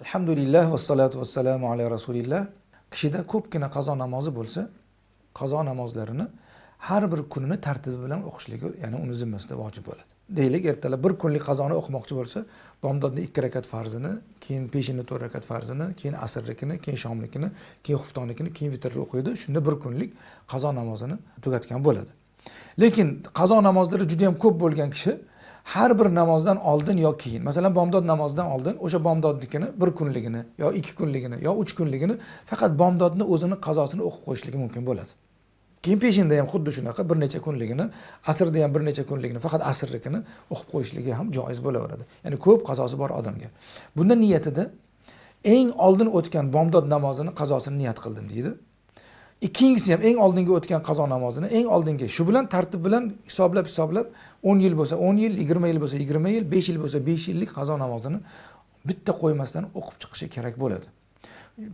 Alhamdulillah va salatu vassalamu ala rasulillah. Kishida ko'pgina qazo namozi bo'lsa, qazo namozlarini har bir kunini tartibi bilan o'qishligi, ya'ni uni zimmasida vojib bo'ladi. Deylik, ertalab bir kunlik qazoni o'qimoqchi bo'lsa, bomdodni 2 rakat farzini, keyin peshinni 4 rakat farzini, keyin asrlikini, keyin shomlikini, keyin xuftonikini, keyin vitrni o'qiydi. Shunda bir kunlik qazo namozini tugatgan bo'ladi. Lekin qazo namozlari juda ham ko'p bo'lgan kishi har bir namozdan oldin yo keyin, masalan bomdod namozidan oldin o'sha bomdodnikini bir kunligini yo 2 kunligini yo 3 kunligini faqat bomdodni o'zini qazosini o'qib qo'yishligi mumkin bo'ladi. Keyin peshinda ham xuddi shunaqa bir necha kunligini, asrda ham bir necha kunligini, faqat asrlikini o'qib qo'yishligi ham joiz bo'laveradi. Ya'ni ko'p qazosi bor odamga. Bunda niyatida eng oldin o'tgan bomdod namozini qazosini niyat qildim deydi. Ikkinchisi ham eng oldingi o'tgan qazo namozini eng oldingi shu bilan tartib bilan hisoblab 10 yil bo'lsa 10 yil, 20 yil bo'lsa 20 yil, 5 yil bo'lsa 5 yillik qazo namozini bitta qo'ymasdan o'qib chiqishi kerak bo'ladi.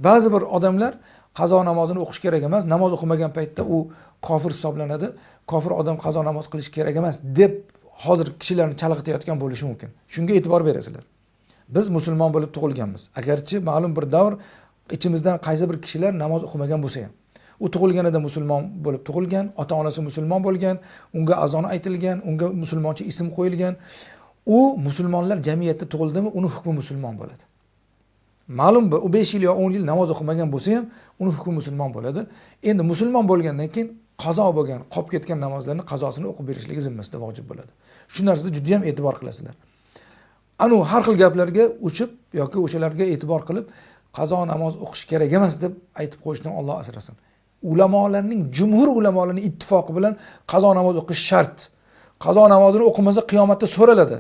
Ba'zi bir odamlar qazo namozini o'qish kerak emas, namoz o'qimagan paytda u kofir hisoblanadi, kofir odam qazo namoz qilish kerak emas deb hozir kishilarni chalg'itayotgan bo'lishi mumkin. Shunga e'tibor berasizlar. Biz musulmon bo'lib tug'ilganmiz. Agarchi ma'lum bir davr ichimizdan qaysi bir kishilar namoz o'qimagan bo'lsa ham, u tug'ilganida musulmon bo'lib tug'ilgan, ota-onasi musulmon bo'lgan, unga azon aytilgan, unga musulmoncha ism qo'yilgan. U musulmonlar jamiyatda tug'ildimi, uni hukmi musulmon bo'ladi. Ma'lum u 5 yil yo 10 yil namoz o'qimagan bo'lsa ham, uni hukmi musulmon bo'ladi. Endi musulmon bo'lgandan keyin qazo bo'lgan, qolib ketgan namozlarni qazosini o'qib berishligi zimmasida vojib bo'ladi. Shu narsada juda ham e'tibor qilasizlar. Anu har xil gaplarga uchib yoki o'shalarga e'tibor qilib, qazo namoz o'qish kerak emas deb aytib qo'yishdan Alloh asrasin. Ulamolarning, jumhur ulamolarning ittifoqi bilan qazo namoz o'qish shart. Qazo namozini o'qimasa qiyomatda so'raladi.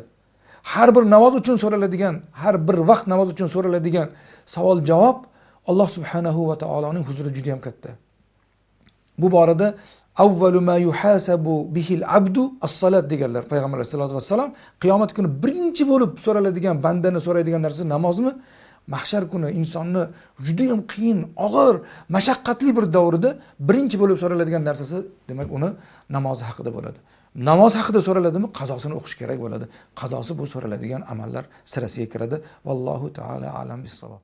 Har bir namoz uchun so'raladigan, har bir vaqt namoz uchun so'raladigan savol-javob Alloh subhanahu va taoloning huzurida juda ham katta. Bu borada avvalu ma yuhasabu bihil abdu as-salat deganlar payg'ambar sollallohu alayhi vasallam. Qiyomat kuni birinchi bo'lib so'raladigan, bandani so'raydigan narsa namozmi? Mahshar kuni insonni juda ham qiyin, og'ir, mashaqqatli bir davrida birinchi bo'lib so'raladigan narsasi, demak, uni namozi haqida bo'ladi. Namoz haqida so'raladimi, qazosini o'qish kerak bo'ladi. Qazosi bu so'raladigan amallar sirasiga kiradi. Vallohu taala alam bis-savob.